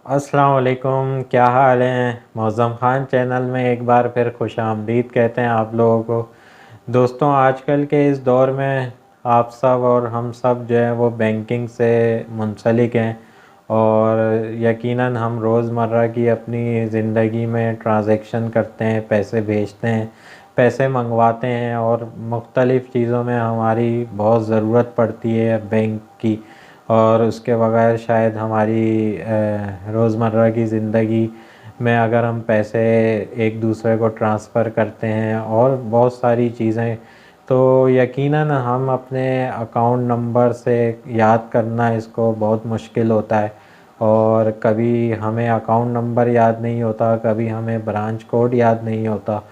अस्सलाम वालेकुम, क्या हाल है। मौज़म ख़ान चैनल में एक बार फिर खुशामदीद कहते हैं आप लोगों को। दोस्तों, आजकल के इस दौर में आप सब और हम सब जो है वो बैंकिंग से मुंसलिक हैं और यकीनन हम रोज़मर्रा की अपनी ज़िंदगी में ट्रांज़ैक्शन करते हैं, पैसे भेजते हैं, पैसे मंगवाते हैं और मुख्तलिफ़ चीज़ों में हमारी बहुत ज़रूरत पड़ती है बैंक की। और उसके बगैर शायद हमारी रोज़मर्रा की ज़िंदगी में अगर हम पैसे एक दूसरे को ट्रांसफ़र करते हैं और बहुत सारी चीज़ें, तो यकीनन हम अपने अकाउंट नंबर से याद करना इसको बहुत मुश्किल होता है। और कभी हमें अकाउंट नंबर याद नहीं होता, कभी हमें ब्रांच कोड याद नहीं होता।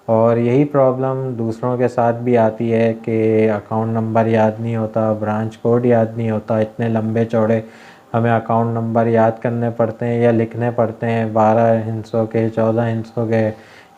और यही प्रॉब्लम दूसरों के साथ भी आती है कि अकाउंट नंबर याद नहीं होता, ब्रांच कोड याद नहीं होता। इतने लंबे चौड़े हमें अकाउंट नंबर याद करने पड़ते हैं या लिखने पड़ते हैं, 12 हिस्सों के, 14 हिस्सों के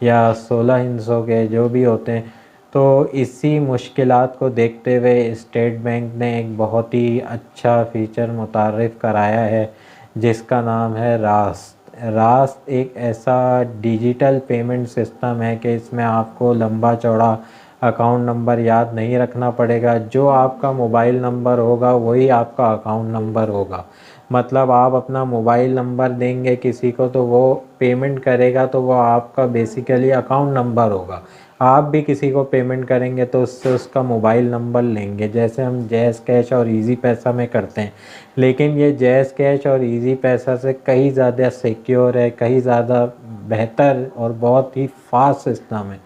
या 16 हिस्सों के जो भी होते हैं। तो इसी मुश्किलात को देखते हुए स्टेट बैंक ने एक बहुत ही अच्छा फ़ीचर मुतारिफ़ कराया है जिसका नाम है रास्त। रास्त एक ऐसा डिजिटल पेमेंट सिस्टम है कि इसमें आपको लंबा चौड़ा अकाउंट नंबर याद नहीं रखना पड़ेगा। जो आपका मोबाइल नंबर होगा वही आपका अकाउंट नंबर होगा। मतलब आप अपना मोबाइल नंबर देंगे किसी को तो वो पेमेंट करेगा, तो वो आपका बेसिकली अकाउंट नंबर होगा। आप भी किसी को पेमेंट करेंगे तो उससे उसका मोबाइल नंबर लेंगे, जैसे हम जैज़ कैश और इजी पैसा में करते हैं। लेकिन ये जैज़ कैश और इजी पैसा से कहीं ज़्यादा सिक्योर है, कहीं ज़्यादा बेहतर और बहुत ही फास्ट सिस्टम है।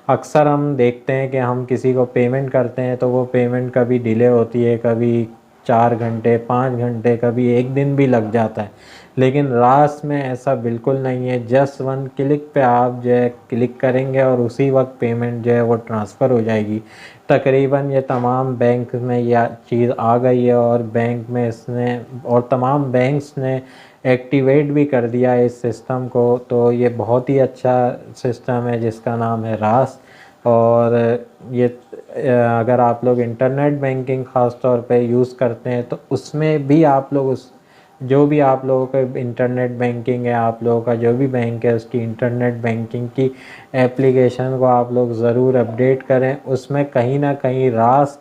अक्सर हम देखते हैं कि हम किसी को पेमेंट करते हैं तो वो पेमेंट कभी डिले होती है, कभी 4 घंटे, 5 घंटे, कभी एक दिन भी लग जाता है। लेकिन रास में ऐसा बिल्कुल नहीं है। जस्ट वन क्लिक पे आप जो है क्लिक करेंगे और उसी वक्त पेमेंट जो है वो ट्रांसफ़र हो जाएगी। तकरीबन ये तमाम बैंक में यह चीज़ आ गई है और बैंक में इसने और तमाम बैंक्स ने एक्टिवेट भी कर दिया है इस सिस्टम को। तो ये बहुत ही अच्छा सिस्टम है जिसका नाम है रास। और ये अगर आप लोग इंटरनेट बैंकिंग ख़ास तौर पे यूज़ करते हैं तो उसमें भी आप लोग उस जो भी आप लोगों का इंटरनेट बैंकिंग है, आप लोगों का जो भी बैंक है उसकी इंटरनेट बैंकिंग की एप्लीकेशन को आप लोग ज़रूर अपडेट करें। उसमें कहीं ना कहीं रास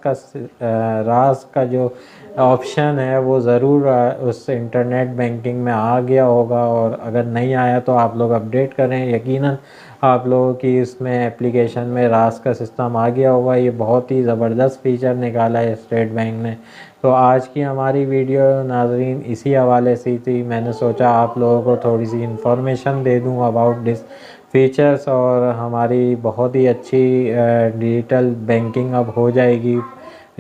का जो ऑप्शन है वो ज़रूर उस इंटरनेट बैंकिंग में आ गया होगा, और अगर नहीं आया तो आप लोग अपडेट करें। यकीनन आप लोगों की इसमें एप्लीकेशन में रास का सिस्टम आ गया होगा। ये बहुत ही ज़बरदस्त फ़ीचर निकाला है स्टेट बैंक ने। तो आज की हमारी वीडियो नाज़रीन इसी हवाले से थी। मैंने सोचा आप लोगों को थोड़ी सी इन्फॉर्मेशन दे दूं अबाउट दिस फीचर्स, और हमारी बहुत ही अच्छी डिजिटल बैंकिंग अब हो जाएगी।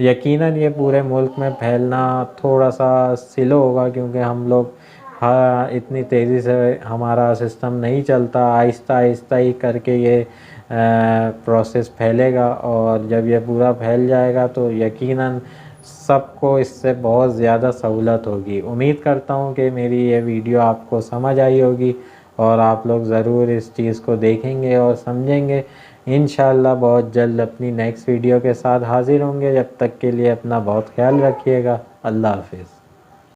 यकीनन ये पूरे मुल्क में फैलना थोड़ा सा स्लो होगा क्योंकि हम लोग हाँ इतनी तेज़ी से हमारा सिस्टम नहीं चलता। आहिस्ता आहिस्ता ही करके ये प्रोसेस फैलेगा, और जब ये पूरा फैल जाएगा तो यकीनन सबको इससे बहुत ज़्यादा सहूलत होगी। उम्मीद करता हूँ कि मेरी ये वीडियो आपको समझ आई होगी और आप लोग ज़रूर इस चीज़ को देखेंगे और समझेंगे। इंशाल्लाह बहुत जल्द अपनी नेक्स्ट वीडियो के साथ हाज़िर होंगे। जब तक के लिए अपना बहुत ख्याल रखिएगा। अल्लाह हाफ़िज़।